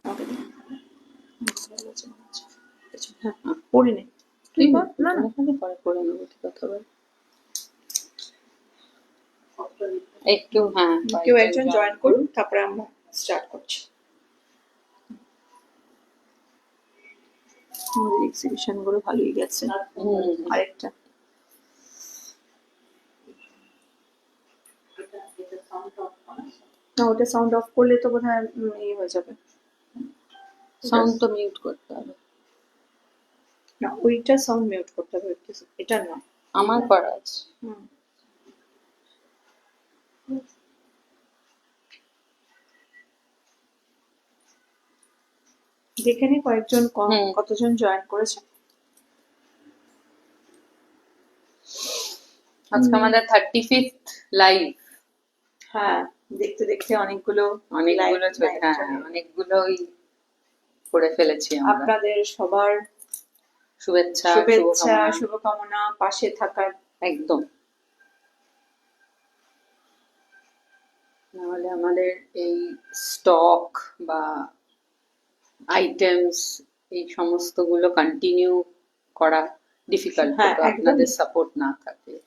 আমাকে দিন। হ্যাঁ পড়ে নে তুই বল। না না পরে পড়ে নেবো, ঠিক কথা বল। একটু হ্যাঁ কেউ একজন জয়েন করুন, তারপরে আমরা স্টার্ট করছি। আমাদের এক্সিবিশন গুলো ভালোই গেছে। আরেকটা না, ওটা সাউন্ড অফ করলে তো বোধহয় ইয়ে হয়ে যাবে। সাউন্ড তো মিউট করতে হবে। না ওইটা সাউন্ড মিউট করতে হবে, এটা না। আমার করা আছে। যেখানে কয়েকজন কতজন জয়েন করেছে। আজকে আমাদের 35th লাইভ। হ্যাঁ দেখতে দেখতে অনেকগুলো অনেকগুলোই করে ফেলেছি আমরা। আপনাদের সবার শুভেচ্ছা শুভকামনা, পাশে থাকার। একদম, নাহলে আমাদের এই স্টক বা আইটেমস এই সমস্ত গুলো কন্টিনিউ করা ডিফিকাল্ট, আপনাদের সাপোর্ট না থাকলে।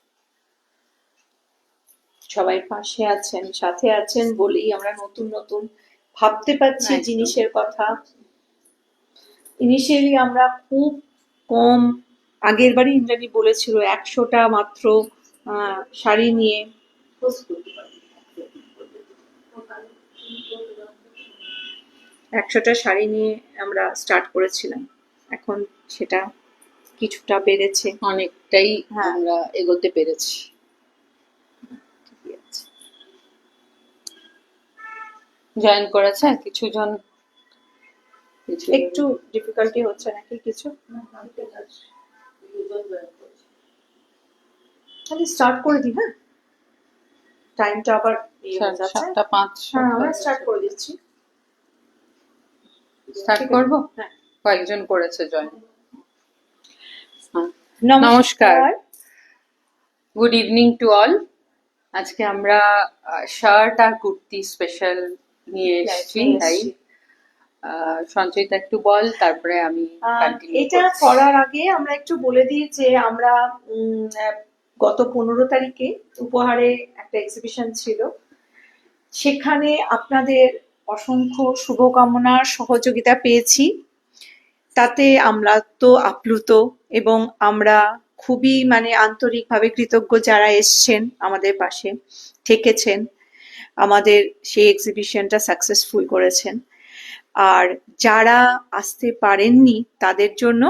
সবাই পাশে আছেন, সাথে আছেন বলেই আমরা নতুন নতুন ভাবতে পারছি জিনিসের কথা। ইনিশিয়ালি আমরা খুব কম, আগের বারই ইন্দ্রাণী বলেছিল 100টা মাত্র শাড়ি নিয়ে 100টা শাড়ি নিয়ে আমরা স্টার্ট করেছিলাম। এখন সেটা কিছুটা বেড়েছে, অনেকটাই আমরা এগোতে পেরেছি। জয়েন করেছে কিছু জন, একটু ডিফিকাল্টি হচ্ছে নাকি কিছু? তাহলে স্টার্ট করে দিই। হ্যাঁ টাইমটা আবার 7:05। হ্যাঁ আমরা স্টার্ট করে দিচ্ছি। স্টার্ট করব। হ্যাঁ কয়েকজন করেছে জয়েন। নমস্কার, গুড ইভিনিং টু অল। আজকে আমরা শার্ট আর কুর্তি স্পেশাল নিয়ে এসেছি। তাই সঞ্চয়িতা একটু বল, তারপরে আমি এটা করার আগে আমরা একটু বলে দিই যে আমরা গত 15 তারিখে উপহারে একটা এক্সিবিশন ছিল, সেখানে আপনাদের অসংখ্য শুভকামনার সহযোগিতা পেয়েছি। তাতে আমরা তো আপ্লুত এবং আমরা খুবই আন্তরিকভাবে কৃতজ্ঞ যারা এসছেন আমাদের পাশে থেকেছেন, আমাদের সেই এক্সিবিশনটা সাকসেসফুল করেছেন। আর যারা আসতে পারেননি তাদের জন্য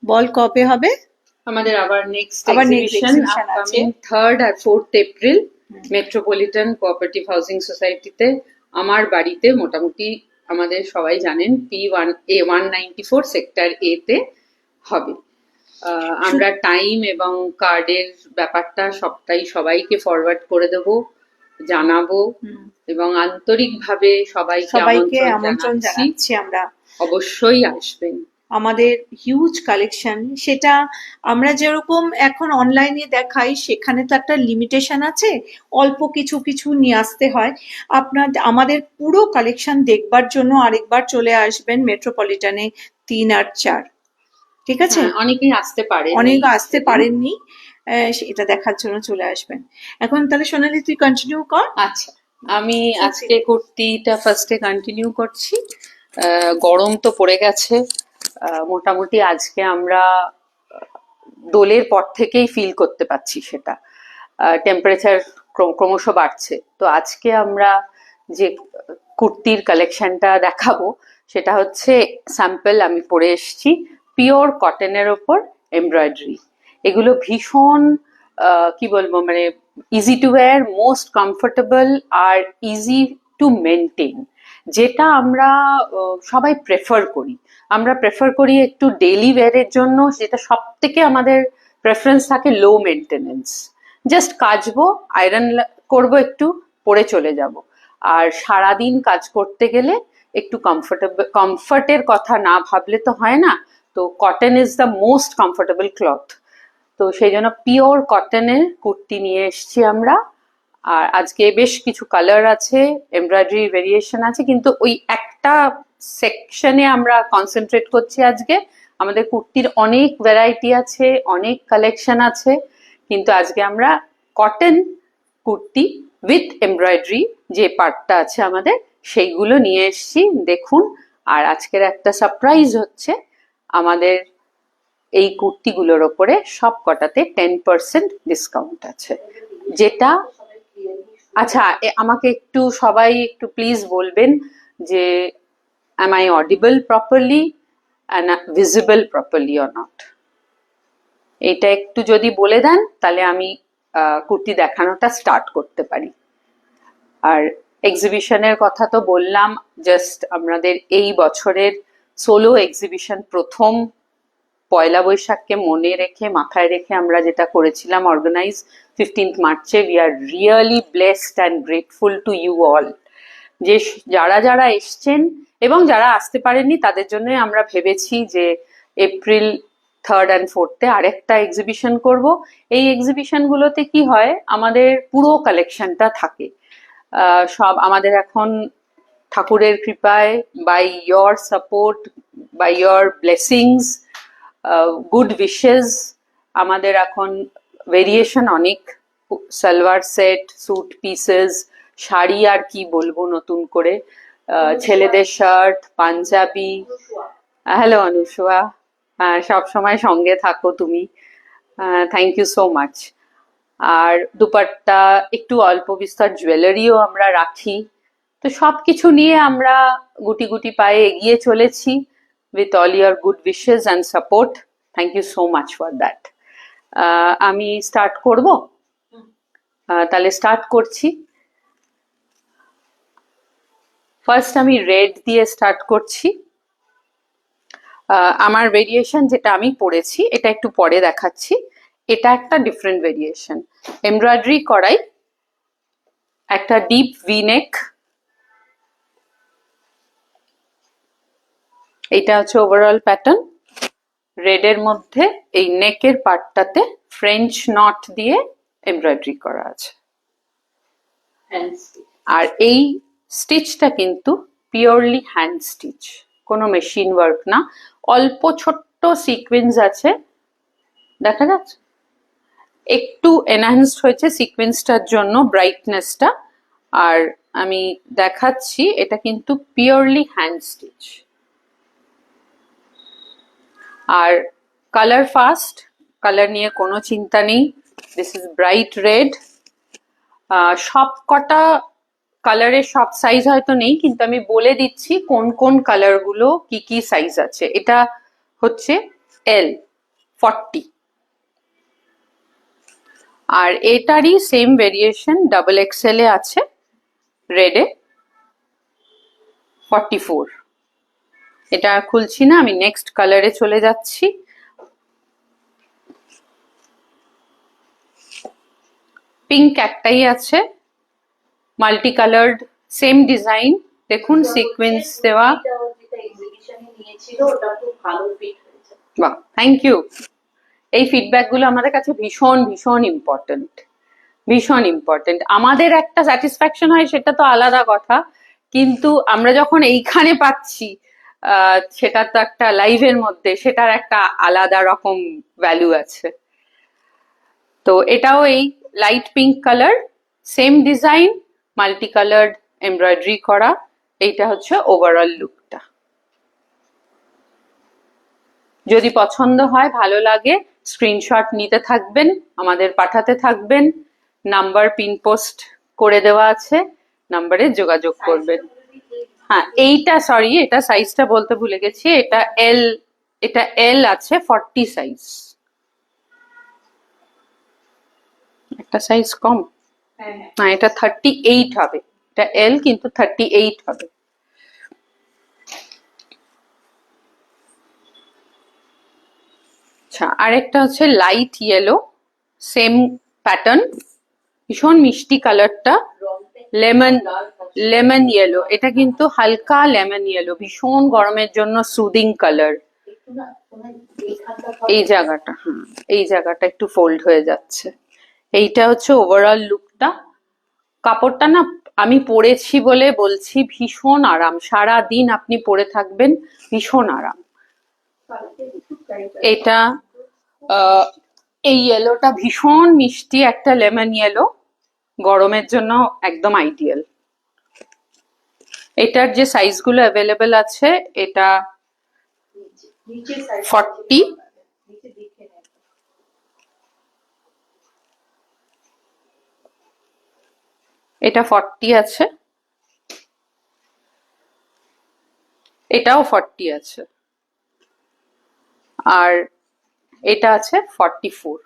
বল কবে হবে আমাদের আবার নেক্সট এক্সিবিশন আপকামিং 3rd আর 4th April metropolitan cooperative housing সোসাইটিতে, আমার বাড়িতে। মোটামুটি আমাদের সবাই জানেন P194 সেক্টর A তে হবে। আমরা টাইম এবং কার্ডের ব্যাপারটা সবটাই সবাইকে ফরওয়ার্ড করে দেব, জানাবো এবং আন্তরিকভাবে সবাইকে আমন্ত্রণ জানাচ্ছি। আমরা অবশ্যই আসবেন। আমাদের হিউজ কালেকশন, সেটা আমরা যেরকম এখন অনলাইনে দেখাই সেখানে তো একটা লিমিটেশন আছে, অল্প কিছু কিছু নিয়ে আসতে হয়। আমাদের পুরো কালেকশন দেখবার জন্য আরেকবার চলে আসবেন মেট্রোপলিটনে 3 আর 4। ঠিক আছে, অনেকেই আসতে পারেননি, এটা দেখার জন্য চলে আসবেন। এখন তাহলে সোনালি তুই কন্টিনিউ কর। আচ্ছা, আমি আজকে কুর্তিটা ফার্স্টে কন্টিনিউ করছি। গরম তো পড়ে গেছে মোটামুটি। আজকে আমরা দোলের পর থেকেই ফিল করতে পাচ্ছি সেটা, টেম্পারেচার ক্রমশ বাড়ছে। তো আজকে আমরা যে কুর্তির কালেকশনটা দেখাবো সেটা হচ্ছে স্যাম্পল আমি পরে এসেছি, পিওর কটনের ওপর এমব্রয়ডারি। এগুলো ভীষণ কি বলবো, easy to wear, most comfortable আর ইজি টু মেনটেন, যেটা আমরা সবাই প্রেফার করি। আমরা প্রেফার করি একটু ডেইলি ওয়্যারের জন্য, যেটা সব থেকে আমাদের প্রেফারেন্স থাকে লো মেনটেনেন্স। জাস্ট কাচবো, আয়রন করবো, একটু পরে চলে যাব। আর সারাদিন কাজ করতে গেলে একটু কমফর্টের কথা না ভাবলে তো হয় না। তো cotton is the most comfortable cloth. তো সেই জন্য পিওর কটনের কুর্তি নিয়ে এসছি আমরা। আর আজকে বেশ কিছু কালার আছে, এমব্রয়ডারি ভেরিয়েশন আছে, কিন্তু ওই একটা সেকশনে আমরা কনসেন্ট্রেট করছি আজকে। আমাদের কুর্তির অনেক ভ্যারাইটি আছে, অনেক কালেকশন আছে, কিন্তু আজকে আমরা কটন কুর্তি উইথ এমব্রয়ডারি যে পার্টটা আছে আমাদের, সেইগুলো নিয়ে এসেছি, দেখুন। আর আজকের একটা সারপ্রাইজ হচ্ছে, আমাদের এই কুর্তিগুলোর ওপরে সব কটাতে 10% ডিসকাউন্ট আছে, যেটা আচ্ছা আমাকে একটু সবাই একটু প্লিজ বলবেন যে am I audible properly and visible properly or not? এটা একটু যদি বলে দেন তাহলে আমি কুর্তি দেখানোটা স্টার্ট করতে পারি। আর এক্সিবিশনের কথা তো বললাম, জাস্ট আমাদের এই বছরের সোলো এক্সিবিশন, প্রথম পয়লা বৈশাখকে মনে রেখে মাথায় রেখে আমরা যেটা করেছিলাম অর্গানাইজ 15th মার্চে। We are really blessed and grateful to you all, যে যারা যারা এসছেন এবং যারা আসতে পারেননি তাদের জন্য আমরা ভেবেছি যে এপ্রিল 3rd and 4th আরেকটা এক্সিবিশন করব। এই এক্সিবিশনগুলোতে কি হয়, আমাদের পুরো কালেকশনটা থাকে। সব আমাদের এখন ঠাকুরের কৃপায়, by your support, by your blessings, good wishes, আমাদের এখন ভেরিয়েশন অনেক, salwar set, suit pieces, sari আর কি বলবো নতুন করে, ছেলেদের শার্ট, পাঞ্জাবি। হ্যালো অনুষা, সব সময় সঙ্গে থাকো তুমি, থ্যাংক ইউ সো মাচ। আর দুপাট্টা, একটু অল্প বিস্তর জুয়েলারিও আমরা রাখি। তো সবকিছু নিয়ে আমরা গুটি গুটি পায়ে এগিয়ে চলেছি with all your good wishes and support. Thank you so much for that. আমি স্টার্ট করব, তাহলে স্টার্ট করছি। ফার্স্ট আমি রেড দিয়ে স্টার্ট করছি। আমার ভেরিয়েশন যেটা আমি পরেছি এটা একটু পরে দেখাচ্ছি। এটা একটা ডিফারেন্ট ভেরিয়েশন, এমব্রয়ডারি করাই, একটা ডিপ ভি নেক। এটা হচ্ছে ওভারঅল প্যাটার্ন। রেডের মধ্যে এই নেকের পার্টটাতে ফ্রেঞ্চ নট দিয়ে এমব্রয়ডারি করা আছে। আর এই স্টিচটা কিন্তু পিওরলি হ্যান্ড স্টিচ, কোনো মেশিন ওয়ার্ক না। অল্প ছোট্ট সিকোয়েন্স আছে, দেখা যাচ্ছে, একটু এনহ্যান্সড হয়েছে সিকোয়েন্সটার জন্য, ব্রাইটনেসটা। আর আমি দেখাচ্ছি এটা কিন্তু পিওরলি হ্যান্ড স্টিচ। আর কালার ফাস্ট, কালার নিয়ে কোনো চিন্তা নেই। This is bright red. সব কটা কালারের সব সাইজ হয়তো নেই, কিন্তু আমি বলে দিচ্ছি কোন কোন কালারগুলো কি কি সাইজ আছে। এটা হচ্ছে L 40, আর এটারই সেম ভেরিয়েশন ডাবল XL এ আছে, রেডে 44। এটা খুলছি না, আমি নেক্সট কালারে চলে যাচ্ছি। পিঙ্ক একটাই আছে, মাল্টি কালার্ড, সেম ডিজাইন, দেখুন সিকোয়েন্স দেওয়া। বাহ, থ্যাংক ইউ। এই ফিডব্যাক গুলো আমাদের কাছে ভীষণ ভীষণ ইম্পর্টেন্ট, ভীষণ ইম্পর্টেন্ট। আমাদের একটা স্যাটিসফ্যাকশন হয়, সেটা তো আলাদা কথা, কিন্তু আমরা যখন এইখানে পাচ্ছি সেটা তো একটা লাইভের মধ্যে, সেটার একটা আলাদা রকম ভ্যালু আছে। তো এটাও এই light pink colour, same design, multi coloured embroidery করা। এইটা হচ্ছে ওভারঅল লুকটা। যদি পছন্দ হয়, ভালো লাগে, স্ক্রিনশট নিতে থাকবেন, আমাদের পাঠাতে থাকবেন। নাম্বার পিন পোস্ট করে দেওয়া আছে, নাম্বারে যোগাযোগ করবেন। হ্যাঁ, এইটা সরি, এটা সাইজটা বলতে ভুলে গেছি, এটা এল, এটা এল আছে 40 সাইজ, একটা সাইজ কম। হ্যাঁ, এটা 38 হবে, এটা এল কিন্তু 38 হবে। আচ্ছা, আরেকটা হচ্ছে লাইট ইয়েলো, সেম প্যাটার্ন, ভীষণ মিষ্টি কালারটা, লেমন, লেমন ইয়েলো। এটা কিন্তু হালকা লেমন ইয়েলো, ভীষণ গরমের জন্য সুদিং কালার। এই জায়গাটা, হ্যাঁ এই জায়গাটা একটু ফোল্ড হয়ে যাচ্ছে। এইটা হচ্ছে ওভারঅল লুকটা। কাপড়টা না আমি পরেছি বলে বলছি, ভীষণ আরাম, সারা দিন আপনি পরে থাকবেন, ভীষণ আরাম। এটা এই ইয়েলোটা ভীষণ মিষ্টি, একটা লেমন ইয়েলো, গরমের জন্য একদম আইডিয়াল। এটার যে সাইজগুলো অ্যাভেলেবেল আছে, এটা 40, এটা 40 আছে, এটাও 40 আছে, আর এটা আছে 44,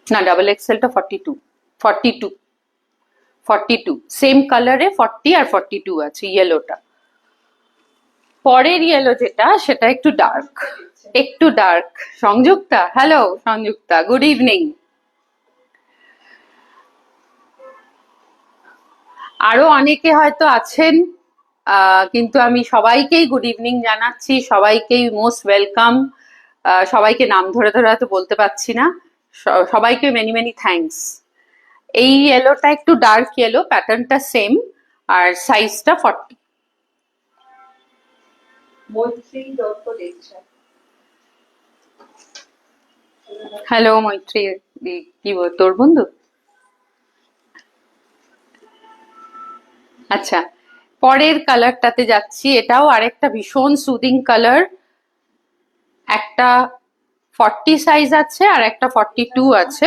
না ডাবল এক্সেলটা 42 সেম কালারে 40 আর 42 আছে ইয়েলোটা। পরের ইয়েলো যেটা, সেটা একটু dark. Sanjukta, hello Sanjukta, good evening. আরো অনেকে হয়তো আছেন, কিন্তু আমি সবাইকেই গুড ইভিনিং জানাচ্ছি, সবাইকেই মোস্ট ওয়েলকাম। সবাইকে নাম ধরে ধরে হয়তো বলতে পারছি না, সবাইকে মেনি মেনি থ্যাঙ্কস। এই ইয়েলোটা একটু ডার্ক ইয়েলো, প্যাটার্নটা সেম, আর সাইজটা 40। মৈত্রী দত্ত দেখছেন। হ্যালো মৈত্রী, কি তোর বন্ধু? আচ্ছা, পরের কালারটাতে যাচ্ছি। এটাও আরেকটা ভীষণ সুদিং কালার, একটা 40 সাইজ আছে আর একটা 42 আছে।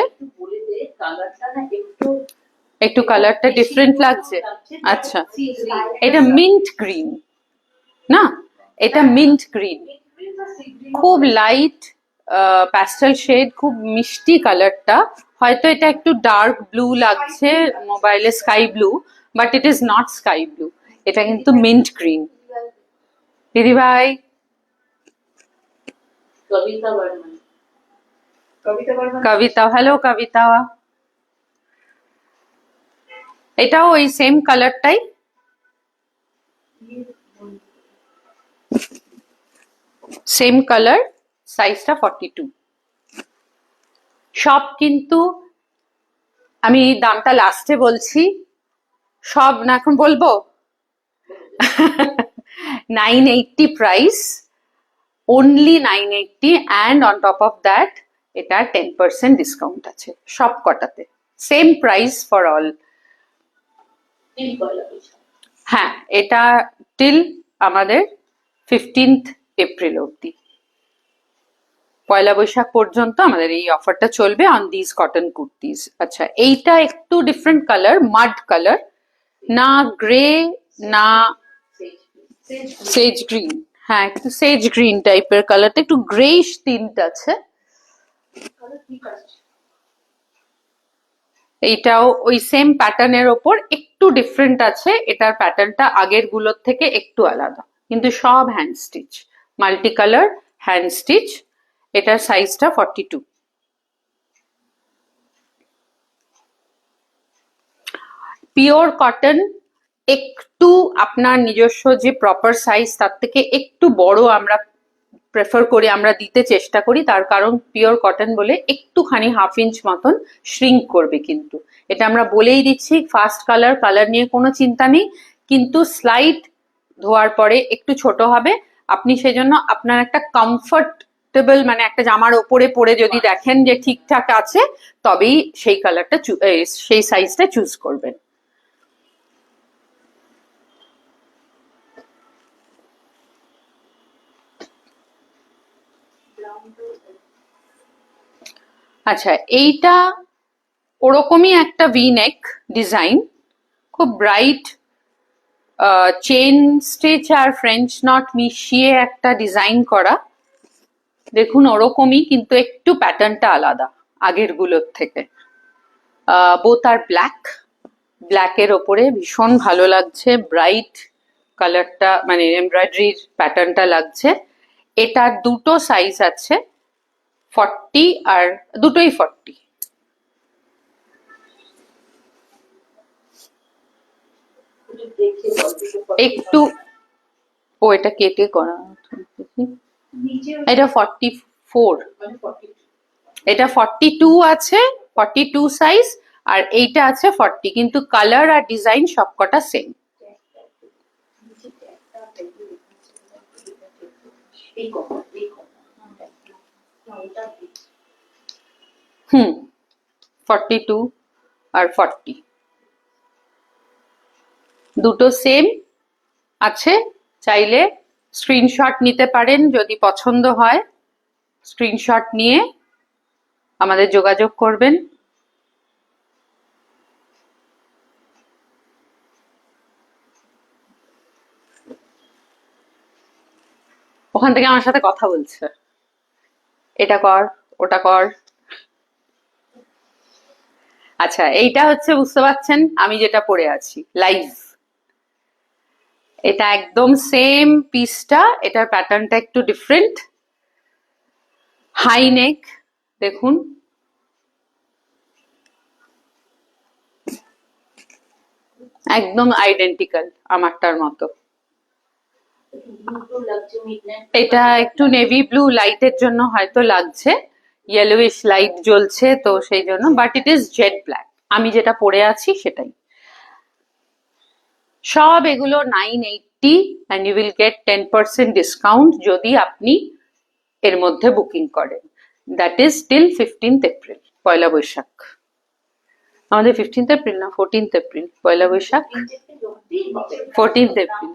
একটু কালারটা ডিফারেন্ট লাগছে। আচ্ছা, এটা মিন্ট গ্রিন না, এটা মিন্ট গ্রিন, খুব লাইট প্যাস্টেল শেড, খুব মিষ্টি কালারটা। হয়তো এটা একটু ডার্ক ব্লু লাগছে মোবাইলে, sky blue, but it is not sky blue, এটা কিন্তু মিন্ট গ্রিন। দিদি ভাই, কবিতা, হ্যালো কবিতা। এটাও ওই সেম কালারটাই, সেম কালার, সাইজটা 42। সব কিন্তু আমি দামটা লাস্টে বলছি, সব না এখন বলবো। 980 price, only 980, and on top of that এটা 10% ডিসকাউন্ট আছে সব কটাতে, সেম প্রাইস ফর অল। হ্যাঁ, এটা টিল আমাদের 15th এপ্রিল অব্দি, পয়লা বৈশাখ পর্যন্ত আমাদের এই অফারটা চলবে অন দিস কটন কুর্তিজ। আচ্ছা, এইটা একটু ডিফারেন্ট কালার, মাড কালার, না গ্রে না সেজ গ্রিন, হ্যাঁ একটু সেজ গ্রিন টাইপের কালারটা, একটু গ্রেইশ টিন্ট আছে। এইটাও ওই সেম প্যাটার্নের ওপর একটু ডিফারেন্ট আছে, এটার প্যাটার্নটা আগের গুলোর থেকে একটু আলাদা, কিন্তু সব hand stitch, multi colour hand stitch. এটার সাইজটা 42। পিওর কটন, একটু আপনার নিজস্ব যে প্রপার সাইজ তার থেকে একটু বড় আমরা প্রেফার করি, আমরা দিতে চেষ্টা করি, তার কারণ পিওর কটন বলে একটুখানি 1/2 ইঞ্চ মতন শ্রিঙ্ক করবে, কিন্তু এটা আমরা বলেই দিচ্ছি। ফার্স্ট কালার নিয়ে কোনো চিন্তা নেই, কিন্তু স্লাইড ধোয়ার পরে একটু ছোট হবে। আপনি সেজন্য আপনার একটা কমফর্টেবল, মানে একটা জামার ওপরে পরে যদি দেখেন যে ঠিকঠাক আছে, তবেই সেই কালারটা, সেই সাইজটা চুজ করবেন। আচ্ছা, এইটা ওরকমই একটা ভি নেক ডিজাইন, খুব ব্রাইট চেন স্টিচ আর ফ্রেঞ্চ নট মিশিয়ে একটা ডিজাইন করা, দেখুন ওরকমই, কিন্তু একটু প্যাটার্নটা আলাদা আগের গুলোর থেকে। বোথ আর ব্ল্যাকের ওপরে ভীষণ ভালো লাগছে, ব্রাইট কালারটা, মানে এমব্রয়ডারির প্যাটার্নটা লাগছে। এটার দুটো সাইজ আছে, 40 আর দুটোই 40। একটু এটা কেটে করা, এটা 44, এটা 42 আছে, 42 সাইজ, আর এইটা আছে 40, কিন্তু কালার আর ডিজাইন সবকটা সেম। হুম, 42 আর 40 দুটো সেম আছে। চাইলে স্ক্রিনশট নিতে পারেন, যদি পছন্দ হয় স্ক্রিনশট নিয়ে আমাদের যোগাযোগ করবেন। ওখান থেকে আমার সাথে কথা বলছে, এটা কর ওটা কর। আচ্ছা, এইটা হচ্ছে, বুঝতে পারছেন আমি যেটা পরে আছি লাইভ, এটা একদম সেম পিসটা, এটার প্যাটার্নটা একটু ডিফারেন্ট। হাই নেক দেখুন, একদম আইডেন্টিক্যাল আমারটার মতো। এটা একটু নেভি ব্লু লাইটের জন্য হয়তো লাগছে, ইয়েলোইশ লাইট জ্বলছে তো সেই জন্য, but it is jet black. আমি যেটা পরে আছি সেটাই। সব এগুলো 980 and you will get 10% discount যদি আপনি এর মধ্যে বুকিং করেন। That is till 15th April, Poila Boishakh. আমাদের 15th এপ্রিল না 14th April, Poila Boishakh 14th April.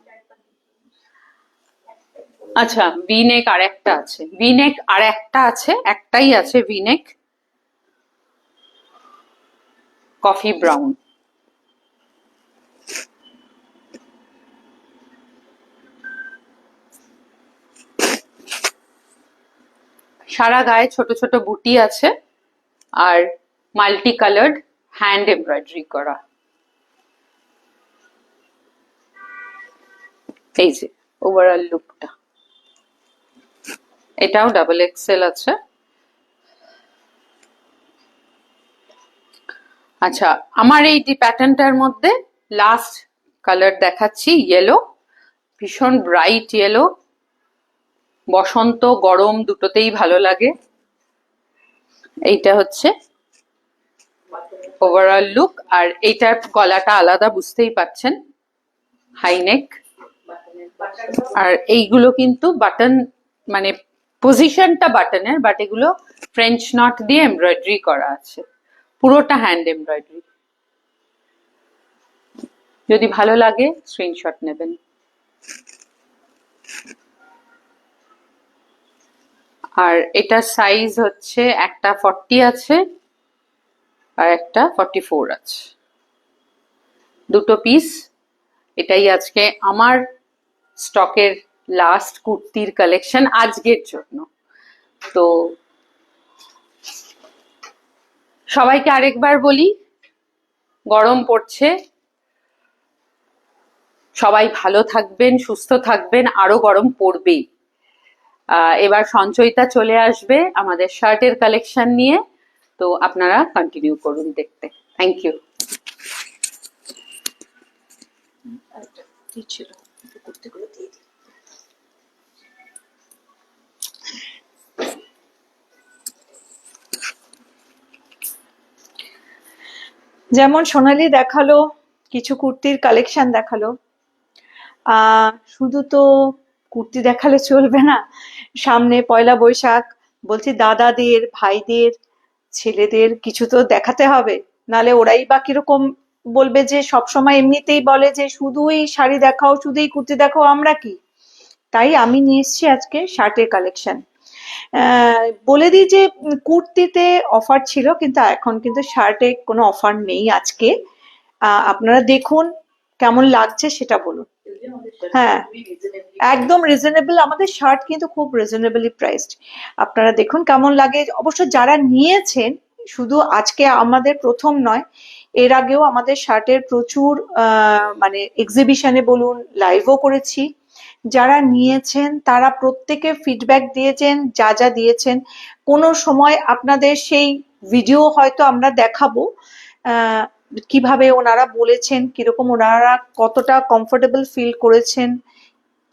আচ্ছা, ভিনেক আর একটা আছে, ভিনেক আর একটা আছে, একটাই আছে ভিনেক, কফি ব্রাউন। সারা গায়ে ছোট ছোট বুটি আছে আর মাল্টি কালার্ড হ্যান্ড এমব্রয়ডারি করা। এই যে ওভারঅল লুকটা, এটাও ডাবল এক্সেল আছে। আচ্ছা, আমার এই প্যাটার্নটার মধ্যে লাস্ট কালার দেখাচ্ছি, ইয়েলো, ভীষণ ব্রাইট ইয়েলো, বসন্ত গরম দুটোতেই ভালো লাগে। এইটা হচ্ছে ওভারঅল লুক, আর এইটার গলাটা আলাদা, বুঝতেই পাচ্ছেন, হাই নেক। আর এইগুলো কিন্তু বাটন, মানে পজিশনটা বাটনের, বাট এগুলো ফ্রেঞ্চ নট দিয়ে এমব্রয়ডারি করা আছে, পুরোটা হ্যান্ড এমব্রয়ডারি। যদি ভালো লাগে স্ক্রিনশট নেবেন। আর এটার সাইজ হচ্ছে একটা 40 আছে আর একটা 44 আছে, দুটো পিস। এটাই আজকে আমার স্টকের লাস্ট কুর্তির কালেকশন আজকের জন্য। তো সবাইকে আরেকবার বলি, গরম পড়ছে, সবাই ভালো থাকবেন, সুস্থ থাকবেন, আরো গরম পড়বে। এবার সঞ্চয়িতা চলে আসবে আমাদের শার্টের কালেকশন নিয়ে, তো আপনারা কন্টিনিউ করুন দেখতে। Thank you. যেমন সোনালি দেখালো, কিছু কুর্তির কালেকশন দেখালো, শুধু তো কুর্তি দেখালে চলবে না, সামনে পয়লা বৈশাখ, বলছি দাদাদের, ভাইদের, ছেলেদের কিছু তো দেখাতে হবে, নালে ওরাই বা কিরকম বলবে যে সবসময় এমনিতেই বলে যে শুধুই শাড়ি দেখাও, শুধুই কুর্তি দেখাও, আমরা কি। তাই আমি নিয়ে এসেছি আজকে শার্টের কালেকশন। বলে দিই যে কুর্তিতে অফার ছিল, কিন্তু এখন কিন্তু শার্টে কোনো অফার নেই আজকে। আপনারা দেখুন কেমন লাগছে সেটা বলুন। হ্যাঁ, একদম রিজনেবল, আমাদের শার্ট কিন্তু খুব রিজনেবলি প্রাইসড। আপনারা দেখুন কেমন লাগে। অবশ্য যারা নিয়েছেন, শুধু আজকে আমাদের প্রথম নয়, এর আগেও আমাদের শার্টের প্রচুর মানে এক্সিবিশনে বলুন, লাইভও করেছি। যারা নিয়েছেন তারা প্রত্যেকে ফিডব্যাক দিয়েছেন, যা যা দিয়েছেন। কোনো সময় আপনাদের সেই ভিডিও হয়তো আমরা দেখাবো, কিভাবে ওনারা বলেছেন, কিরকম ওনারা কতটা কমফোর্টেবল ফিল করেছেন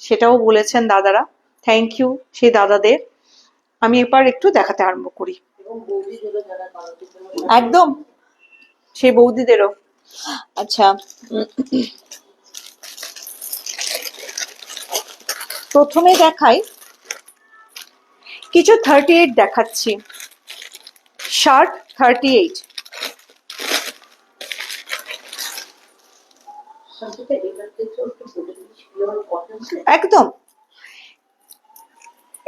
সেটাও বলেছেন দাদারা। থ্যাংক ইউ সেই দাদাদের। আমি এবার একটু দেখাতে আরম্ভ করি। একদম সেই বৌদিদেরও। আচ্ছা, প্রথমে দেখাই কিছু 38 দেখাচ্ছি, শার্ট 38। একদম,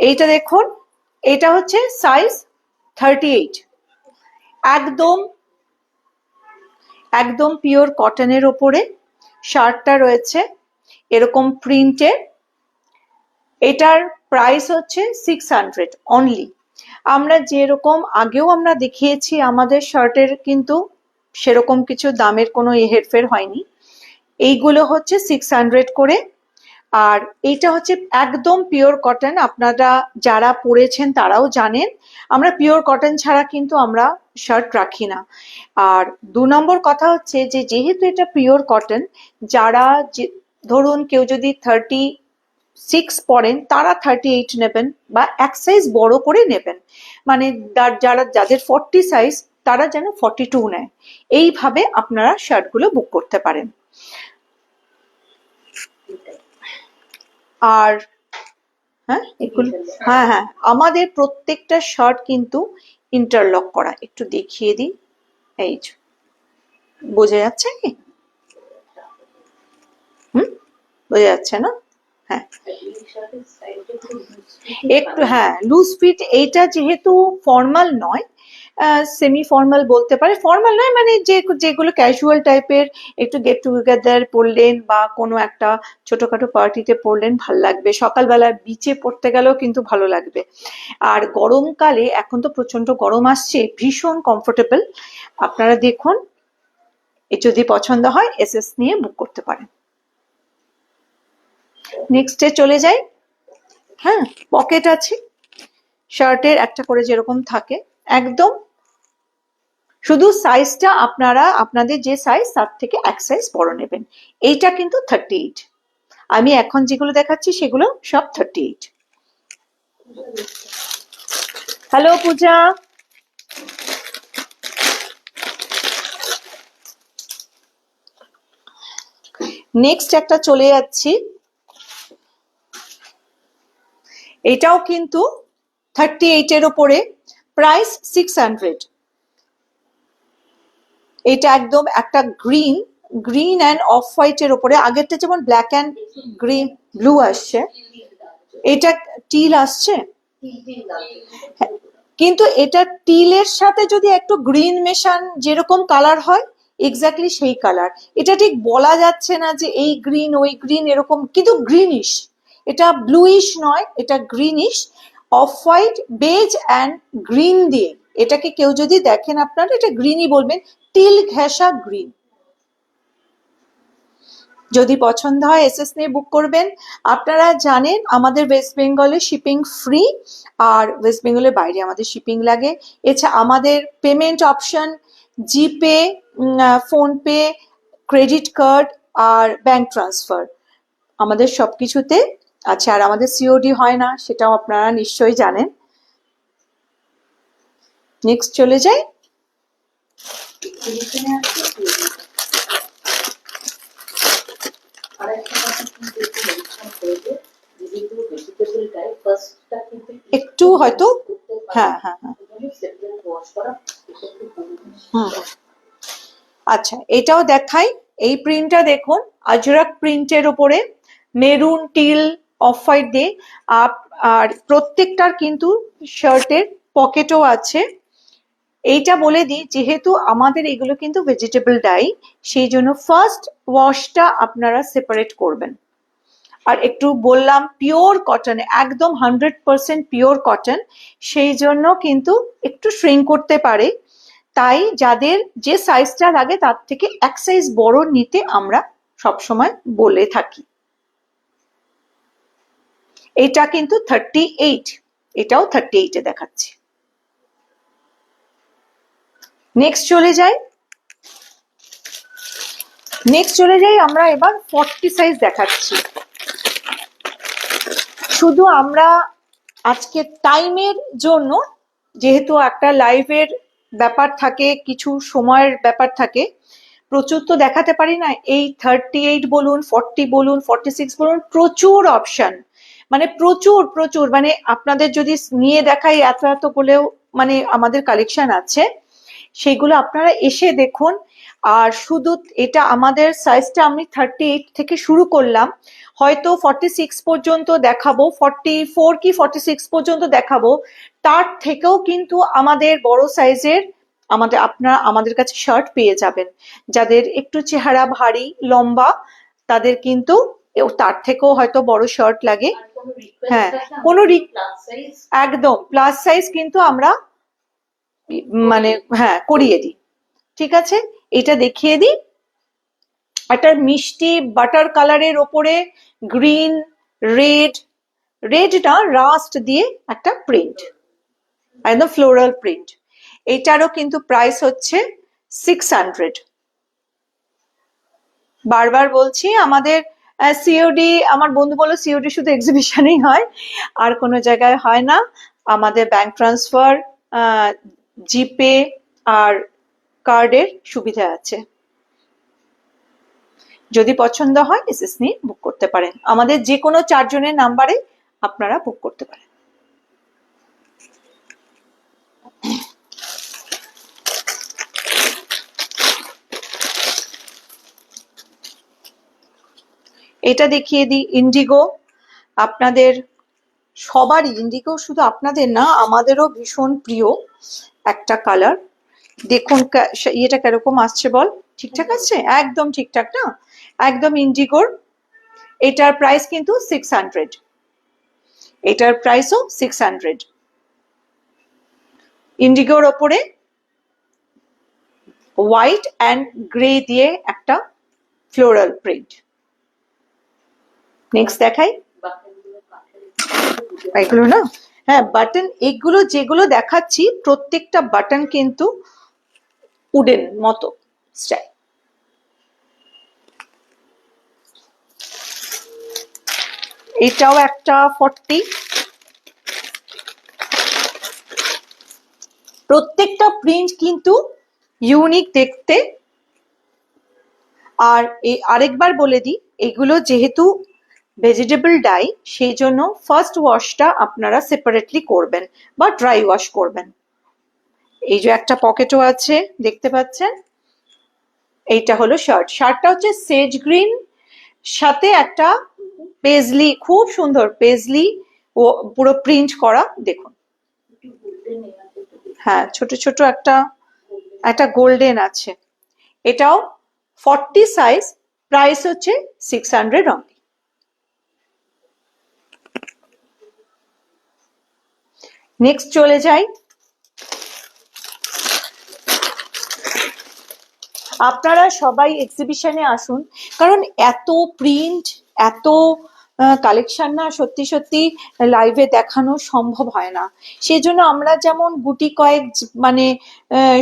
এইটা দেখুন, এটা হচ্ছে সাইজ 38, একদম একদম পিওর কটনের ওপরে শার্টটা রয়েছে এরকম প্রিন্টের। এটার প্রাইস হচ্ছে 600 অনলি। আমরা যেরকম আগেও আমরা দেখিয়েছি আমাদের শার্টের কিন্তু সেরকম কিছু দামের কোনো হেরফের হয়নি। এইগুলো হচ্ছে 600 করে। আর এইটা হচ্ছে একদম পিওর কটন, আপনারা যারা পরেছেন তারাও জানেন আমরা পিওর কটন ছাড়া কিন্তু আমরা শার্ট রাখি না। আর 2 নম্বর কথা হচ্ছে যে যেহেতু এটা পিওর কটন, যারা ধরুন কেউ যদি 36 পরেন তারা 38 নেবেন বা এক সাইজ বড় করে নেবেন, মানে যাদের 40 সাইজ তারা যেন 42 নেয়। এইভাবে আপনারা শার্টগুলো বুক করতে পারেন। আর হ্যাঁ, এগুলো হ্যাঁ হ্যাঁ, আমাদের প্রত্যেকটা শার্ট কিন্তু ইন্টারলক করা। একটু দেখিয়ে দিই, এই যে বোঝা যাচ্ছে কি? বোঝা যাচ্ছে না? হ্যাঁ, একটু হ্যাঁ লুজ ফিট। এইটা যেহেতু ফর্মাল নয়, সেমি ফর্মাল বলতে পারে, ফর্মাল নয় মানে যেগুলো ক্যাজুয়াল টাইপের, একটু গেট টুগেদার পরলেন বা কোনো একটা ছোটখাটো পার্টিতে পরলেন ভাল লাগবে, সকালবেলা বিচে পড়তে গেলেও কিন্তু ভালো লাগবে। আর গরমকালে এখন তো প্রচন্ড গরম আসছে, ভীষণ কমফোর্টেবল। আপনারা দেখুন, যদি পছন্দ হয় এসএস নিয়ে বুক করতে পারেন। নেক্সটে চলে যাই। হ্যাঁ, পকেট আছে শার্টের একটা করে যেরকম থাকে একদম, শুধু সাইজটা আপনারা আপনাদের যে সাইজ তার থেকে এক সাইজ বড় নেবেন। এইটা কিন্তু 38, আমি এখন যেগুলো দেখাচ্ছি সেগুলো সব 38। হ্যালো পূজা, নেক্সট একটা চলে যাচ্ছি, এটাও কিন্তু 38 এর উপরে, প্রাইস 600। এটা একদম একটা গ্রিন অ্যান্ড অফ হোয়াইট এর উপরে, আগেরটা যেমন ব্ল্যাক অ্যান্ড গ্রিন ব্লু আসছে, এটা টিল আসছে, কিন্তু এটা টিলের সাথে যদি একটু গ্রিন মেশান যেরকম কালার হয় এক্স্যাক্টলি সেই কালার। এটা ঠিক বলা যাচ্ছে না যে এই গ্রিন ওই গ্রিন এরকম, কিন্তু গ্রিনিশ, এটা ব্লুইশ নয়, এটা greenish, off white beige and green দিয়ে। এটাকে কেউ যদি দেখেন আপনারা এটা গ্রিনই বলবেন, টিল ঘেঁষা গ্রিন। যদি পছন্দ হয় এসএস নিয়ে বুক করবেন। আপনারা জানেন আমাদের ওয়েস্ট বেঙ্গলে শিপিং ফ্রি, আর ওয়েস্ট বেঙ্গলের বাইরে আমাদের শিপিং লাগে। এছাড়া আমাদের পেমেন্ট অপশন জিপে, ফোনপে, ক্রেডিট কার্ড আর ব্যাংক ট্রান্সফার আমাদের সবকিছুতে আছে। আর আমাদের সিওডি হয় না, সেটাও আপনারা নিশ্চয়ই জানেন। নেক্সট চলে যাই। একটু হয়তো হ্যাঁ হ্যাঁ হ্যাঁ আচ্ছা, এটাও দেখাই। এই প্রিন্টটা দেখুন, আজরাক প্রিন্টের উপরে মেরুন টিল অফ হোয়াইট দিয়ে, আর প্রত্যেকটার কিন্তু শার্টের পকেটও আছে। এইটা বলে দিই, যেহেতু আমাদের এগুলো কিন্তু ভেজিটেবল ডাই, সেই জন্য ফার্স্ট ওয়াশটা আপনারা সেপারেট করবেন। আর একটু বললাম পিওর কটন, একদম 100% পিওর কটন, সেই জন্য কিন্তু একটু শ্রিঙ্ক করতে পারে। তাই যাদের যে সাইজটা লাগে তার থেকে এক সাইজ বড় নিতে আমরা সবসময় বলে থাকি। এটা কিন্তু 38, এটাও 38 এ দেখাচ্ছি। নেক্সট চলে যাই আমরা এবার 40 সাইজ দেখাচ্ছি। শুধু আমরা আজকে টাইমের জন্য, যেহেতু একটা লাইভের ব্যাপার থাকে, কিছু সময়ের ব্যাপার থাকে, প্রচুর তো দেখাতে পারি না। এই 38 বলুন, 40 বলুন, 46 বলুন, প্রচুর অপশন, মানে প্রচুর প্রচুর, মানে আপনাদের যদি নিয়ে দেখাই এত এত বলেও মানে আমাদের কালেকশন আছে, সেগুলো আপনারা এসে দেখুন। আর শুধু এটা আমাদের সাইজটা আমি 38 থেকে শুরু করলাম, হয়তো 46 পর্যন্ত দেখাবো, 44 কি 46 পর্যন্ত দেখাবো। তার থেকেও কিন্তু আমাদের বড় সাইজের আপনারা আমাদের কাছে শার্ট পেয়ে যাবেন। যাদের একটু চেহারা ভারী লম্বা তাদের কিন্তু তার থেকেও হয়তো বড় শার্ট লাগে। হ্যাঁ, কোনো একদম প্লাস সাইজ কিন্তু আমরা মানে হ্যাঁ করিয়ে দিই। ঠিক আছে, এটা দেখিয়ে দিই। একটা মিষ্টি বাটার কালারের ওপরে গ্রিন, রেড, রেডটা রাস্ট দিয়ে একটা প্রিন্ট, একদম ফ্লোরাল প্রিন্ট। এটারও কিন্তু প্রাইস হচ্ছে 600। বারবার বলছি আমাদের সিওডি, আমার বন্ধু বলল সিওডি শুধু এক্সিবিশনেই হয়, আর কোনো জায়গায় হয় না। আমাদের ব্যাংক ট্রান্সফার, জিপে আর কার্ডের সুবিধা আছে। যদি পছন্দ হয় এসএস নিয়ে বুক করতে পারেন, আমাদের যে কোনো 4 জনের নাম্বারে আপনারা বুক করতে পারেন। এটা দেখিয়ে দিই, ইন্ডিগো। আপনাদের সবারই ইন্ডিগো, শুধু আপনাদের না আমাদেরও ভীষণ প্রিয় একটা কালার। দেখুন ইয়েটা কিরকম আসছে বল, ঠিকঠাক আসছে? একদম ঠিকঠাক না, একদম ইন্ডিগোর। এটার প্রাইস কিন্তু 600, এটার প্রাইসও 600। ইন্ডিগোর ওপরে হোয়াইট অ্যান্ড গ্রে দিয়ে একটা ফ্লোরাল প্রিন্ট। নেক্সট দেখাই, এগুলো না, হ্যাঁ বাটন, এগুলো যেগুলো দেখাচ্ছি প্রত্যেকটা বাটন কিন্তু উডেন মতো স্টাইল। এটাও একটা 40। প্রত্যেকটা প্রিন্ট কিন্তু ইউনিক দেখতে। আর আরেকবার বলে দিই, এগুলো যেহেতু ভেজিটেবল ডাই, সেই জন্য ফার্স্ট ওয়াশটা আপনারা সেপারেটলি করবেন বা ড্রাই ওয়াশ করবেন। এই যে একটা পকেটও আছে দেখতে পাচ্ছেন। এইটা হলো শার্ট, শার্টটা হচ্ছে সেজ গ্রিন, সাথে একটা পেজলি, খুব সুন্দর পেজলি ও পুরো প্রিন্ট করা, দেখুন। হ্যাঁ, ছোট ছোট একটা গোল্ডেন আছে। এটাও 40 সাইজ, প্রাইস হচ্ছে 600 অনলি। নেক্সট চলে যাই, আপনারা সবাই এক্সিবিশনে আসুন, কারণ এত প্রিন্ট, এত কালেকশন না সত্যি সত্যি লাইভে দেখানো সম্ভব হয় না। সেই জন্য আমরা যেমন গুটি কয়েক মানে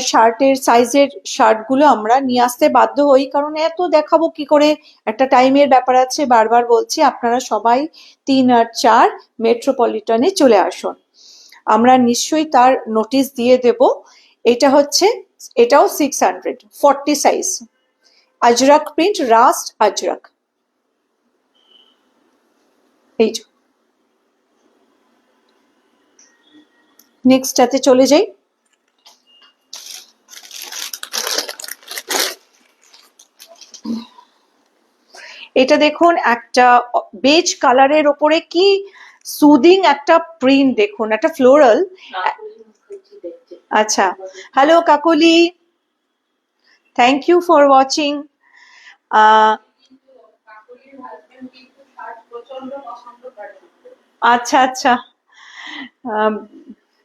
শার্টের সাইজের শার্টগুলো আমরা নিয়ে আসতে বাধ্য হই, কারণ এত দেখাবো কি করে, একটা টাইমের ব্যাপার আছে। বারবার বলছি আপনারা সবাই 3 আর 4 মেট্রোপলিটনে চলে আসুন, আমরা নিশ্চয়ই তার নোটিশ দিয়ে দেব। এটা হচ্ছে, এটাও 600, 40 size, Ajrakh print, rust Ajrakh. এই যে নেক্সটটাতে চলে যাই। এটা দেখুন, একটা বেজ কালারের ওপরে কি সুদিং একটা প্রিন্ট, দেখুন একটা ফ্লোরাল। আচ্ছা, hello Kakoli, thank you for watching. আচ্ছা আচ্ছা,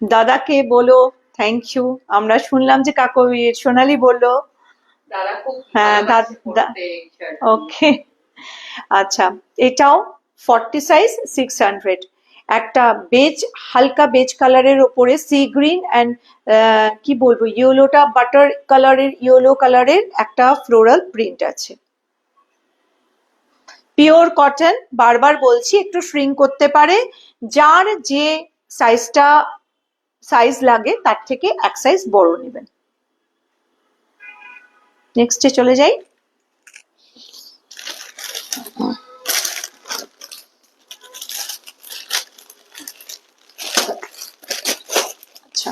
দাদাকে বলো থ্যাংক ইউ। আমরা শুনলাম যে সোনালি বললো, হ্যাঁ ওকে। আচ্ছা, এটাও 40 সাইজ, 600। একটা বেজ, হালকা বেজ কালারের ওপরে সি গ্রিন অ্যান্ড কি বলবো, ইয়েলোটা বাটার কালারের, ইয়েলো কালারের একটা ফ্লোরাল প্রিন্ট আছে। পিওর কটন, বারবার বলছি একটু শ্রিঙ্ক করতে পারে, যার যে সাইজ লাগে তার থেকে 1 সাইজ বড় নেবেন। নেক্সটে চলে যাই। আচ্ছা,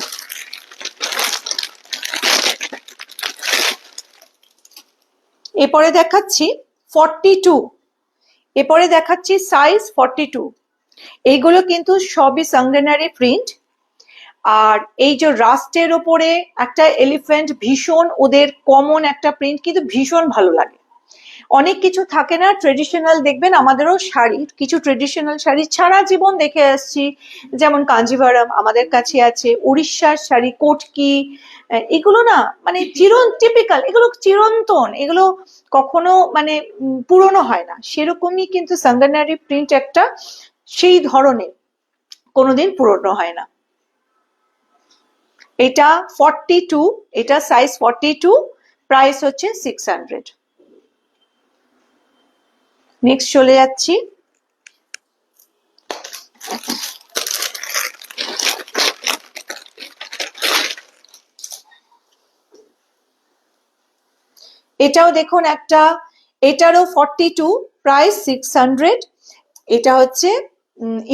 এরপরে দেখাচ্ছি 42, এরপরে দেখাচ্ছি সাইজ 42। এইগুলো কিন্তু সবই সাংগেনারি প্রিন্ট। আর এই যে রাস্টের ওপরে একটা এলিফ্যান্ট, ভীষণ ওদের কমন একটা প্রিন্ট, কিন্তু ভীষণ ভালো লাগে। অনেক কিছু থাকে না ট্রেডিশনাল, দেখবেন আমাদেরও শাড়ি, কিছু ট্রেডিশনাল শাড়ি সারা জীবন দেখে আসছি, যেমন কাঞ্জিভারাম আমাদের কাছে আছে, উড়িষ্যার শাড়ি, কোটকি, এগুলো না মানে টিপিক্যাল, এগুলো চিরন্তন, এগুলো কখনো মানে পুরনো হয় না। সেরকমই কিন্তু সাংগেনারি প্রিন্ট একটা সেই ধরনের, কোনোদিন পুরনো হয় না। এটা 42, এটা সাইজ 42, প্রাইস হচ্ছে 600। নেক্সট চলে যাচ্ছি। এটাও দেখুন একটা, এটারও 42, প্রাইস 600। এটা হচ্ছে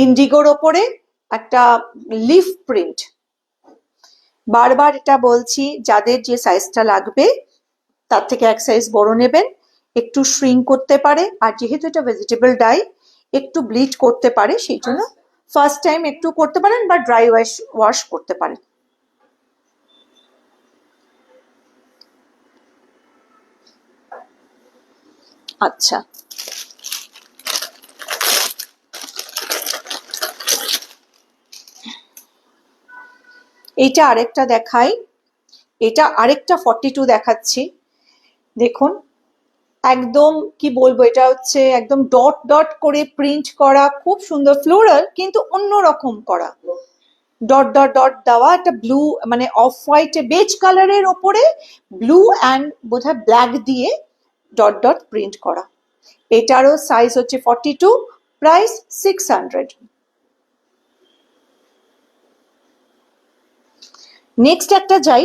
ইন্ডিগোর ওপরে একটা লিফ প্রিন্ট। বারবার এটা বলছি, যাদের যে সাইজটা লাগবে তার থেকে এক সাইজ বড় নেবেন, একটু শ্রিঙ্ক করতে পারে, আর যেহেতু এটা ভেজিটেবল ডাই একটু ব্লিড করতে পারে, সেই জন্য ফার্স্ট টাইম একটু করতে পারেন বা ড্রাই ওয়াশ করতে পারেন। আচ্ছা, এইটা আরেকটা দেখাই, এটা আরেকটা 42 দেখাচ্ছি। দেখুন একদম কি বলবো, এটা হচ্ছে একদম ডট ডট করে প্রিন্ট করা, খুব সুন্দর ফ্লোরাল, কিন্তু অন্যরকম করা, ডট ডট ডট দেওয়া, একটা ব্লু মানে অফ হোয়াইট বেজ কালারের ওপরে ব্লু অ্যান্ড বোধহয় ব্ল্যাক দিয়ে ডট ডট প্রিন্ট করা। এটারও সাইজ হচ্ছে 42, প্রাইস 600। নেক্সট একটা যাই,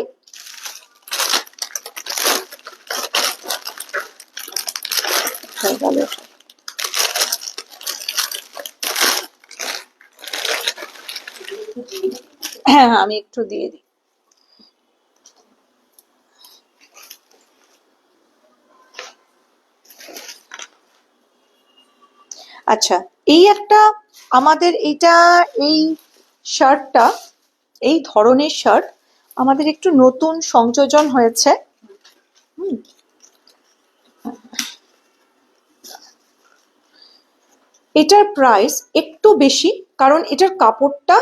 হ্যাঁ আমি একটু দিয়ে দিই। আচ্ছা, এই একটা আমাদের এইটা, এই শার্টটা, এই ধরনের শার্ট আমাদের একটু নতুন সংযোজন হয়েছে। এটার প্রাইস একটু বেশি, কারণ এটার কাপড়টা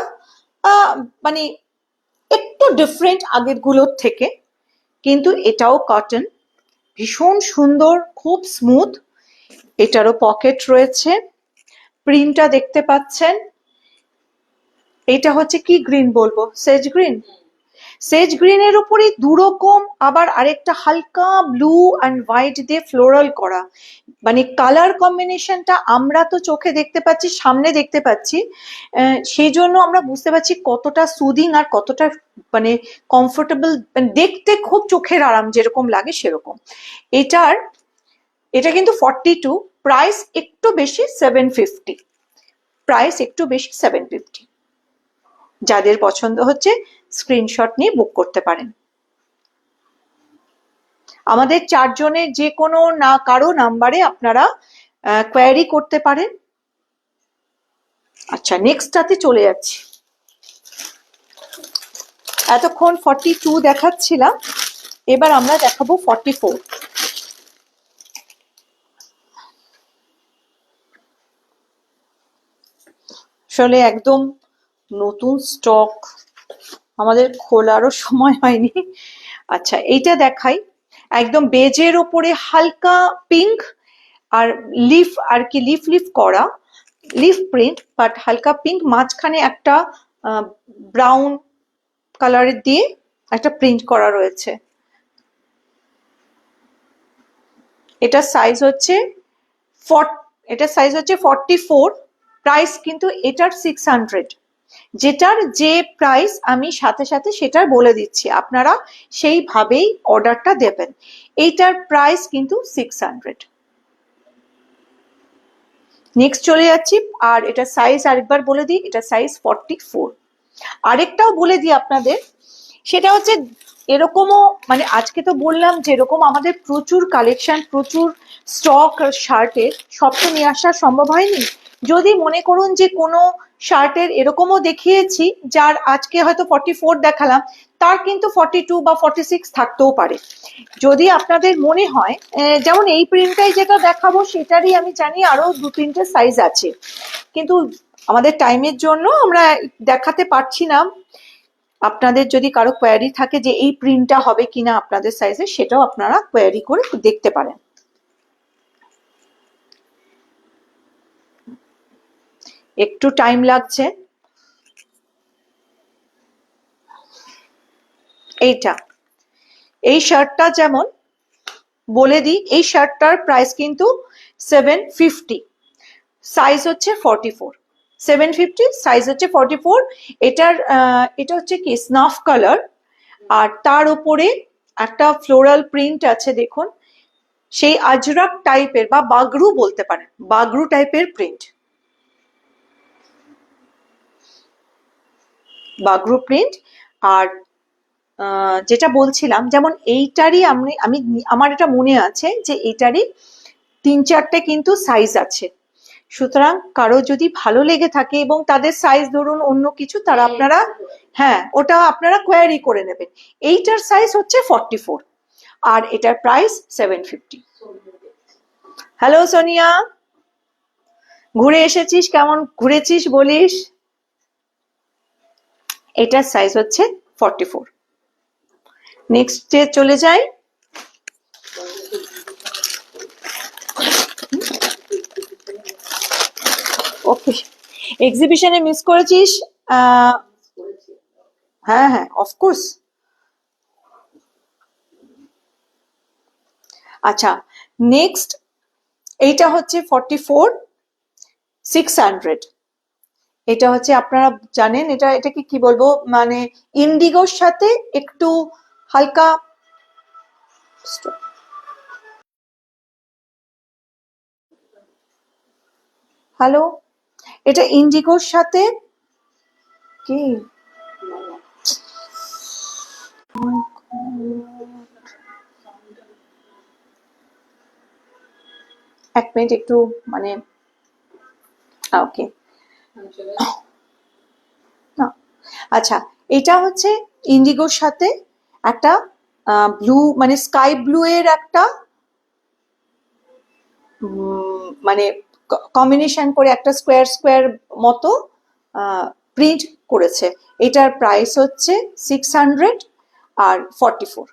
মানে একটু ডিফারেন্ট আগের গুলোর থেকে, কিন্তু এটাও কটন, ভীষণ সুন্দর, খুব স্মুথ। এটারও পকেট রয়েছে, প্রিন্টটা দেখতে পাচ্ছেন। এটা হচ্ছে কি গ্রিন বলবো, সেজ গ্রিন, সেজ গ্রিনের উপরে দুরকম, আবার আরেকটা হালকা ব্লু অ্যান্ড হোয়াইট দিয়ে ফ্লোরাল করা, মানে কালার কম্বিনেশনটা আমরা তো চোখে দেখতে পাচ্ছি, সামনে দেখতে পাচ্ছি, সেই জন্য আমরা বুঝতে পারছি কতটা সুদিং আর কতটা মানে কমফোর্টেবল, দেখতে খুব চোখের আরাম যেরকম লাগে সেরকম। এটা কিন্তু 42, প্রাইস একটু বেশি 750, প্রাইস একটু বেশি 750। যাদের পছন্দ হচ্ছে স্ক্রিনশট নিয়ে বুক করতে পারেন। আমাদের 4 জনের যে কোনো না কারো নাম্বারে আপনারা কোয়ারি করতে পারেন। আচ্ছা, নেক্সটটাতে চলে যাচ্ছি। এতক্ষণ 42 দেখাচ্ছিলাম, এবার আমরা দেখাবো 44। আসলে একদম নতুন স্টক, আমাদের খোলারও সময় হয়নি। আচ্ছা, এইটা দেখাই, একদম বেজের ওপরে হালকা পিঙ্ক আর লিফ, আর কি লিফ লিফ করা, লিফ প্রিন্ট, বাট হালকা পিঙ্ক, মাঝখানে একটা ব্রাউন কালারের দিয়ে একটা প্রিন্ট করা রয়েছে। এটা সাইজ হচ্ছে 44, প্রাইস কিন্তু এটার 600। যেটার যে প্রাইস আমি সাথে সাথে সেটার বলে দিচ্ছি, আপনারা সেইভাবেই অর্ডারটা দেবেন। এইটার প্রাইস কিন্তু 600। নেক্সট চলে যাচ্ছি, আর এটা সাইজ আরেকবার বলে দিই, এটা সাইজ 44। আরেকটাও বলে দিই আপনাদের, সেটা হচ্ছে এরকমও, মানে আজকে তো বললাম যে এরকম আমাদের প্রচুর কালেকশন, প্রচুর স্টক শার্টের, সব তো নিয়ে আসা সম্ভব হয়নি। যদি মনে করুন যে কোনো শার্টের এরকমও দেখিয়েছি যার আজকে হয়তো 44 দেখালাম, তার কিন্তু 42 বা 46 থাকতেও পারে। যদি আপনাদের মনে হয়, যেমন এই প্রিন্টটাই যেটা দেখাবো সেটারই আমি জানি আরো 2-3টে সাইজ আছে, কিন্তু আমাদের টাইমের জন্য আমরা দেখাতে পারছি না। আপনাদের যদি কারো কোয়ারি থাকে যে এই প্রিন্টটা হবে কিনা আপনাদের সাইজে, সেটাও আপনারা কোয়ারি করে দেখতে পারেন। একটু টাইম লাগছে। এই শার্টটা যেমন বলে দিই, এই শার্টটার প্রাইস কিন্তু 750, সাইজ হচ্ছে 44। 750, সাইজ হচ্ছে 44। এটা হচ্ছে কি স্নাফ কালার, আর তার উপরে একটা ফ্লোরাল প্রিন্ট আছে দেখুন, সেই আজরাক টাইপের বা বাগরু বলতে পারেন, বাগরু টাইপের প্রিন্ট, বাগরু প্রিন্ট। আর যেটা বলছিলাম, যেমন এইটারই আমি আমার এটা মনে আছে যে এইটারই 3-4টে কিন্তু সাইজ আছে। সুতরাং কারো যদি ভালো লেগে থাকে এবং তাদের সাইজ ধরুন অন্য কিছু, তারা আপনারা হ্যাঁ ওটা আপনারা কোয়ারি করে নেবেন। এইটার সাইজ হচ্ছে 44 আর এটার প্রাইস 750। হ্যালো সোনিয়া, ঘুরে এসেছিস, কেমন ঘুরেছিস বলিস। এটার সাইজ হচ্ছে 44। নেক্সটে চলে যাই। ওকে, এক্সিবিশনে মিস করেছিস? হ্যাঁ হ্যাঁ, অফকোর্স। আচ্ছা, নেক্সট এইটা হচ্ছে 44 600। এটা হচ্ছে আপনারা জানেন, এটাকে কি বলবো, মানে ইন্ডিগোর সাথে একটু হালকা, হ্যালো, এটা ইন্ডিগোর সাথে কি, এক মিনিট একটু, মানে ওকে, না আচ্ছা, এটা হচ্ছে ইন্ডিগোর সাথে একটা ব্লু, মানে স্কাই ব্লু এর একটা মানে কম্বিনেশন করে একটা স্কোয়ার স্কোয়ার মতো প্রিন্ট করেছে। এটার প্রাইস হচ্ছে 600 আর 44।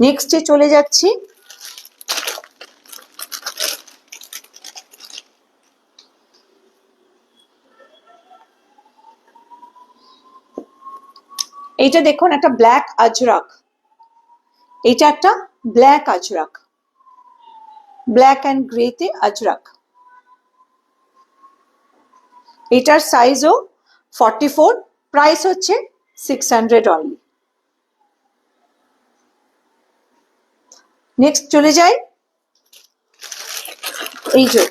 নেক্সটে চলে যাচ্ছি। এইটা দেখুন, একটা ব্ল্যাক আজরাক, এটা একটা ব্ল্যাক আজরাক, ব্ল্যাক অ্যান্ড গ্রেতে আজরাক। এটার সাইজও 44, প্রাইস হচ্ছে 600 অনলি। নেক্সট চলে যাই। এই যে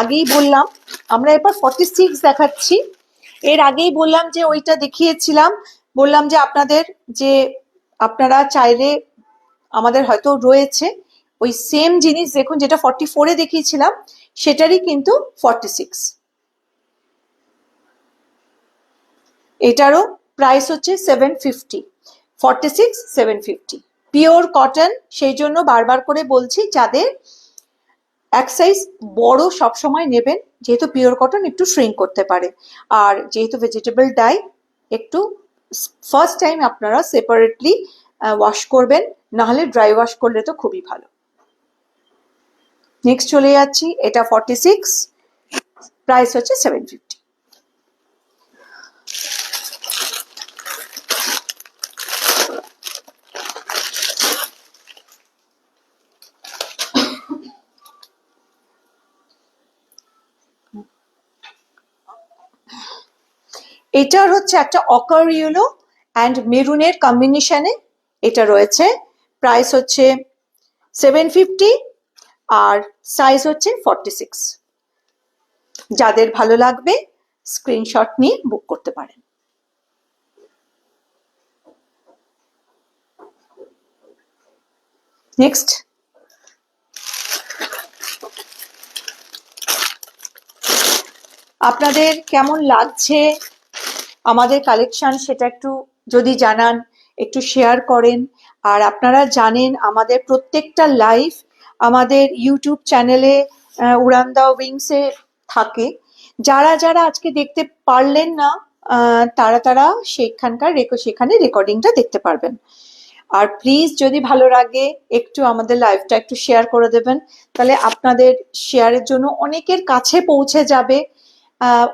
আগেই বললাম, আমরা এরপর 46 দেখাচ্ছি। এর আগেই বললাম যে ওইটা দেখিয়েছিলাম, বললাম যে আপনাদের যে আপনারা চাইলে আমাদের হয়তো রয়েছে ওই সেম জিনিস, দেখুন যেটা 44-এ দেখিয়েছিলাম সেটারই কিন্তু 46। এটারও প্রাইস হচ্ছে 750। 46 750, পিওর কটন। সেই জন্য বারবার করে বলছি, যাদের এক সাইজ বড় সবসময় নেবেন, যেহেতু পিওর কটন একটু শ্রিঙ্ক করতে পারে, আর যেহেতু ভেজিটেবল ডাই, একটু ফার্স্ট টাইম আপনারা সেপারেটলি ওয়াশ করবেন, নাহলে ড্রাই ওয়াশ করলে তো খুবই ভালো। নেক্সট চলে যাচ্ছি, এটা 46, প্রাইস হচ্ছে 750। এটার হচ্ছে একটা অকার ইয়েলো অ্যান্ড মেরুনের কম্বিনেশনে এটা রয়েছে। প্রাইস হচ্ছে 750 আর সাইজ হচ্ছে 46। যাদের ভালো লাগবে স্ক্রিনশট নিয়ে বুক করতে পারেন। নেক্সট, আপনাদের কেমন লাগছে আমাদের কালেকশন সেটা একটু যদি জানান, একটু শেয়ার করেন। আর আপনারা জানেন আমাদের প্রত্যেকটা লাইভ আমাদের ইউটিউব চ্যানেলে উড়ান দা উইংসে থাকে। যারা যারা আজকে দেখতে পারলেন না তারা সেখানে রেকর্ডিংটা দেখতে পারবেন। আর প্লিজ যদি ভালো লাগে একটু আমাদের লাইভটা একটু শেয়ার করে দেবেন, তাহলে আপনাদের শেয়ারের জন্য অনেকের কাছে পৌঁছে যাবে।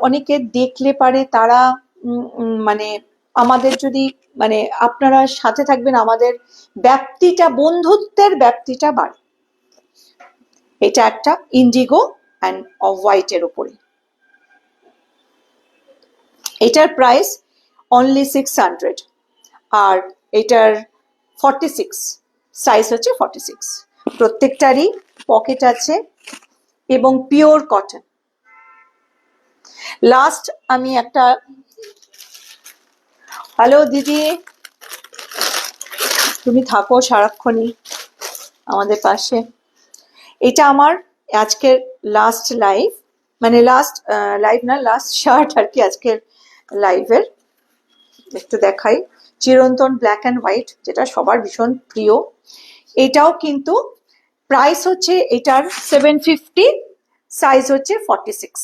অনেকে দেখলে পারে তারা মানে আমাদের যদি মানে আপনারা সাথে থাকবেন, আমাদের ব্যাপ্তিটা, বন্ধুত্বের ব্যাপ্তিটা বাড়ে। এটা একটা ইন্ডিগো অ্যান্ড অফ হোয়াইটের উপরে। এটার প্রাইস অনলি 600 আর এটার 46, সাইজ হচ্ছে 46। প্রত্যেকটারই পকেট আছে এবং পিওর কটন। লাস্ট আমি একটা, হ্যালো দিদি, তুমি থাকো সারাক্ষণই আমাদের পাশে। এটা আমার আজকের লাস্ট লাইভ, মানে লাস্ট লাইভ না, লাস্ট শার্ট আর কি আজকের লাইভের। একটু দেখাই, চিরন্তন ব্ল্যাক অ্যান্ড হোয়াইট, যেটা সবার ভীষণ প্রিয়। এটাও কিন্তু প্রাইস হচ্ছে এটার 750, সাইজ হচ্ছে 46।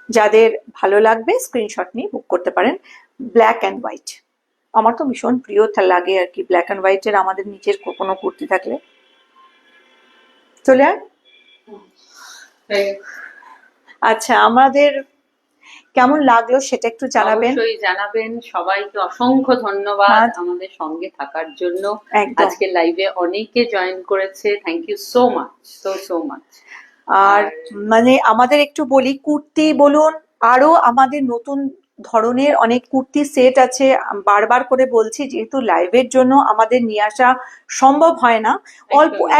যাদের ভালো লাগবে স্ক্রিনশট নিয়ে বুক করতে পারেন। ব্ল্যাক অ্যান্ড হোয়াইট আমার তো ভীষণ প্রিয় লাগে আর কি, ব্ল্যাক অ্যান্ড হোয়াইটের আমাদের নিচের কোনো কুর্তি থাকলে চলে আয়। আচ্ছা, আমাদের কেমন লাগলো সেটা একটু জানাবেন। অবশ্যই জানাবেন। সবাইকে অসংখ্য ধন্যবাদ আচ্ছা। আমাদের সঙ্গে থাকার জন্য। একদম। আজকে লাইভে অনেকে জয়েন করেছে, thank you so much, so much. আর মানে আমাদের একটু বলি, কুর্তি বলুন, আরো আমাদের নতুন ধরনের অনেক কুর্তি সেট আছে। বারবার করে বলছি, যেহেতু লাইভের জন্য আমাদের নিয়ে আসা সম্ভব হয় না,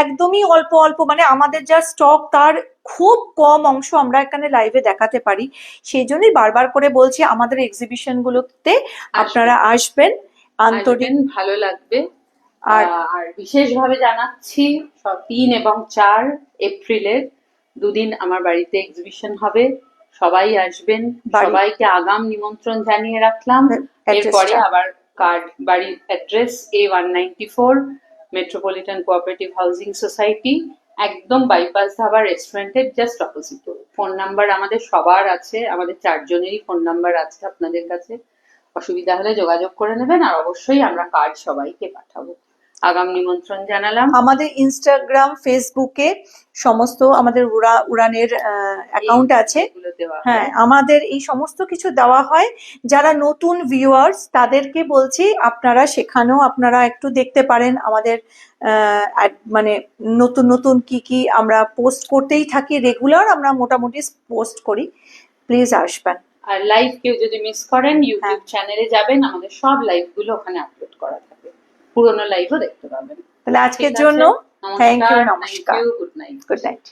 একদমই অল্প অল্প, মানে আমাদের যা স্টক তার খুব কম অংশ আমরা এখানে লাইভে দেখাতে পারি। সেই জন্যই বারবার করে বলছি আমাদের এক্সিবিশন গুলোতে আপনারা আসবেন, আন্তরিক ভালো লাগবে। আর বিশেষভাবে জানাচ্ছি 3 এবং 4 এপ্রিলের দুদিন আমার বাড়িতে এক্সিবিশন হবে, সবাই আসবেন। সবাইকে আগাম নিমন্ত্রণ জানিয়ে রাখলাম। এরপরে আবার কার্ড, বাড়ির address A194 metropolitan cooperative housing society, একদম বাইপাস ধাবা রেস্টুরেন্টের জাস্ট অপোজিট। ফোন নাম্বার আমাদের সবার আছে, আমাদের 4 জনেরই ফোন নাম্বার আছে আপনাদের কাছে। অসুবিধা হলে যোগাযোগ করে নেবেন। আর অবশ্যই আমরা কার্ড সবাইকে পাঠাবো। আগাম নিমন্ত্রণ জানালাম। আমাদের ইনস্টাগ্রাম, ফেসবুকে সমস্ত আমাদের উড়ানের অ্যাকাউন্ট আছে। হ্যাঁ, আমাদের এই সমস্ত কিছু দেওয়া হয়। যারা নতুন ভিউয়ার্স তাদেরকে বলছি আপনারা সেখানেও আপনারা একটু দেখতে পারেন আমাদের মানে নতুন নতুন কি আমরা পোস্ট করতেই থাকি, রেগুলার আমরা মোটামুটি পোস্ট করি। প্লিজ আসবেন। আর লাইভ কেউ যদি মিস করেন ইউটিউব চ্যানেলে যাবেন, আমাদের সব লাইভ গুলো ওখানে আপলোড করা থাকে, পুরোনো লাইভও দেখতে পাবেন। তাহলে আজকের জন্য থ্যাংক ইউ, নমস্কার, গুড নাইট। Good night.